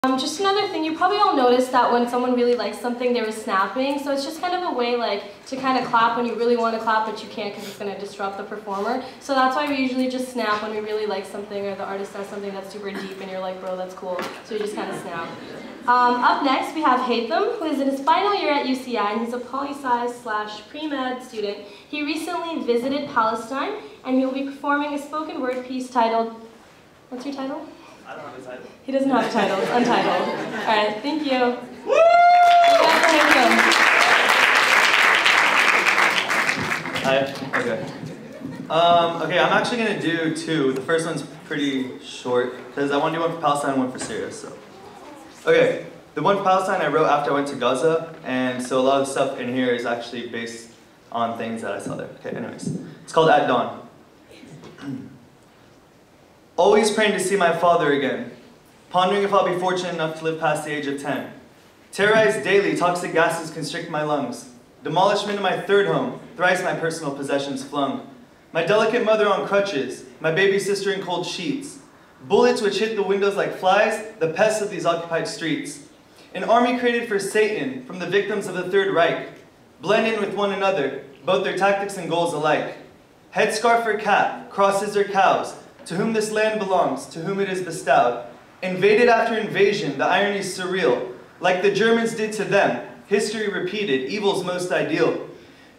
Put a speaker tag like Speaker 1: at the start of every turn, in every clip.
Speaker 1: Just another thing, you probably all noticed that when someone really likes something, they were snapping. So it's just kind of a way to kind of clap when you really want to clap, but you can't because it's going to disrupt the performer. So that's why we usually just snap when we really like something or the artist does something that's super deep and you're like, bro, that's cool. So you just kind of snap. Up next, we have Haithem, who is in his final year at UCI, and he's a poli-sci / pre-med student. He recently visited Palestine, and he will be performing a spoken word piece titled, what's your title?
Speaker 2: I don't have a title.
Speaker 1: He doesn't have a title, it's untitled. All right, thank you. Woo!
Speaker 2: Hi, okay. Okay, I'm actually going to do two. The first one's pretty short, because I want to do one for Palestine and one for Syria, so. Okay, the one for Palestine I wrote after I went to Gaza, and so a lot of the stuff in here is actually based on things that I saw there. Okay, anyways. It's called At Dawn. Always praying to see my father again, pondering if I'll be fortunate enough to live past the age of 10. Terrorized daily, toxic gases constrict my lungs. Demolishment of my third home, thrice my personal possessions flung. My delicate mother on crutches, my baby sister in cold sheets. Bullets which hit the windows like flies, the pests of these occupied streets. An army created for Satan from the victims of the Third Reich. Blend in with one another, both their tactics and goals alike. Headscarf or cap, crosses or cows, to whom this land belongs, to whom it is bestowed. Invaded after invasion, the irony is surreal. Like the Germans did to them, history repeated, evil's most ideal.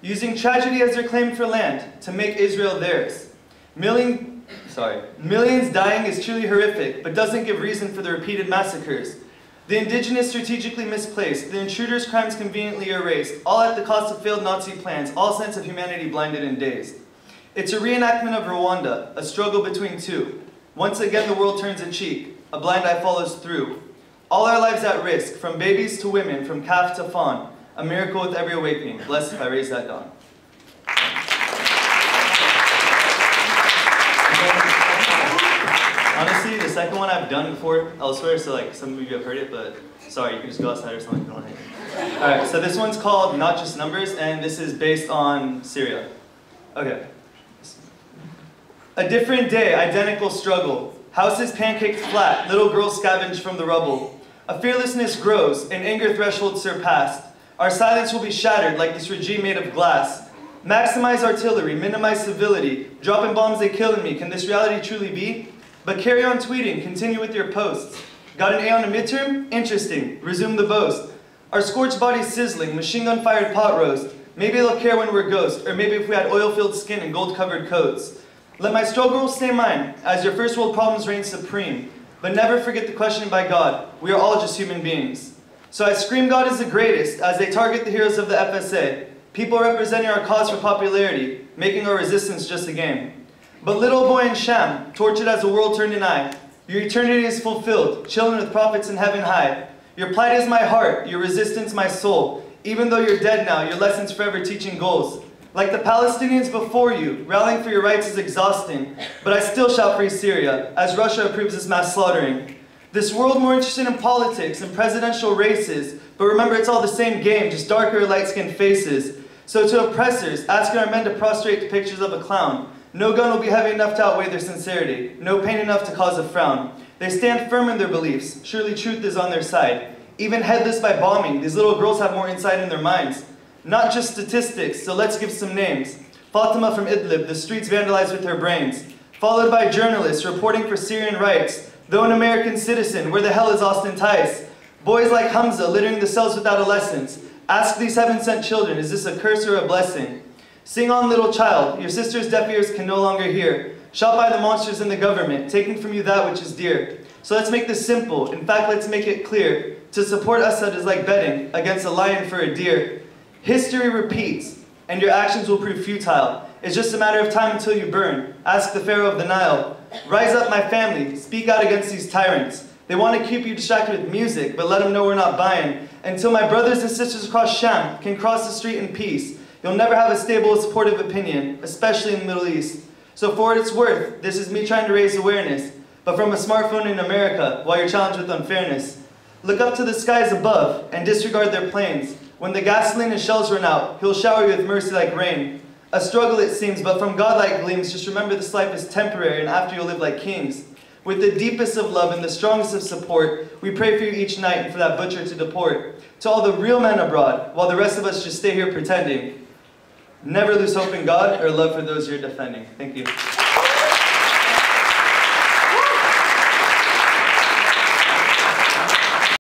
Speaker 2: Using tragedy as their claim for land, to make Israel theirs. Millions dying is truly horrific, but doesn't give reason for the repeated massacres. The indigenous strategically misplaced, the intruders' crimes conveniently erased, all at the cost of failed Nazi plans, all sense of humanity blinded and dazed. It's a reenactment of Rwanda, a struggle between two. Once again the world turns a cheek, a blind eye follows through. All our lives at risk, from babies to women, from calf to fawn. A miracle with every awakening, blessed if I raise that dawn. Honestly, the second one I've done before elsewhere, so some of you have heard it, but sorry, you can just go outside or something if you don't want to hear it. Alright, so this one's called Not Just Numbers, and this is based on Syria. Okay. A different day, identical struggle. Houses pancaked flat, little girls scavenged from the rubble. A fearlessness grows, an anger threshold surpassed. Our silence will be shattered like this regime made of glass. Maximize artillery, minimize civility. Dropping bombs, they killing me. Can this reality truly be? But carry on tweeting, continue with your posts. Got an A on a midterm? Interesting. Resume the boast. Our scorched bodies sizzling, machine gun fired pot roast. Maybe they'll care when we're ghost, or maybe if we had oil-filled skin and gold-covered coats. Let my struggle stay mine, as your first world problems reign supreme. But never forget the question by God, we are all just human beings. So I scream God is the greatest, as they target the heroes of the FSA. People representing our cause for popularity, making our resistance just a game. But little boy in Sham, tortured as the world turned an eye. Your eternity is fulfilled, chilling with prophets in heaven high. Your plight is my heart, your resistance my soul. Even though you're dead now, your lessons forever teaching goals. Like the Palestinians before you, rallying for your rights is exhausting, but I still shout free Syria, as Russia approves this mass slaughtering. This world more interested in politics and presidential races, but remember it's all the same game, just darker light-skinned faces. So to oppressors, asking our men to prostrate to pictures of a clown. No gun will be heavy enough to outweigh their sincerity, no pain enough to cause a frown. They stand firm in their beliefs, surely truth is on their side. Even headless by bombing, these little girls have more insight in their minds. Not just statistics, so let's give some names. Fatima from Idlib, the streets vandalized with her brains. Followed by journalists reporting for Syrian rights. Though an American citizen, where the hell is Austin Tice? Boys like Hamza littering the cells with adolescents. Ask these heaven-sent children, is this a curse or a blessing? Sing on, little child, your sister's deaf ears can no longer hear. Shot by the monsters in the government, taking from you that which is dear. So let's make this simple, in fact let's make it clear. To support Assad is like betting against a lion for a deer. History repeats, and your actions will prove futile. It's just a matter of time until you burn. Ask the Pharaoh of the Nile. Rise up, my family. Speak out against these tyrants. They want to keep you distracted with music, but let them know we're not buying. Until my brothers and sisters across Sham can cross the street in peace, you'll never have a stable, supportive opinion, especially in the Middle East. So for what it's worth, this is me trying to raise awareness, but from a smartphone in America, while you're challenged with unfairness. Look up to the skies above and disregard their planes. When the gasoline and shells run out, he'll shower you with mercy like rain. A struggle it seems, but from God like gleams, just remember this life is temporary and after you'll live like kings. With the deepest of love and the strongest of support, we pray for you each night and for that butcher to deport. To all the real men abroad, while the rest of us just stay here pretending. Never lose hope in God or love for those you're defending. Thank you.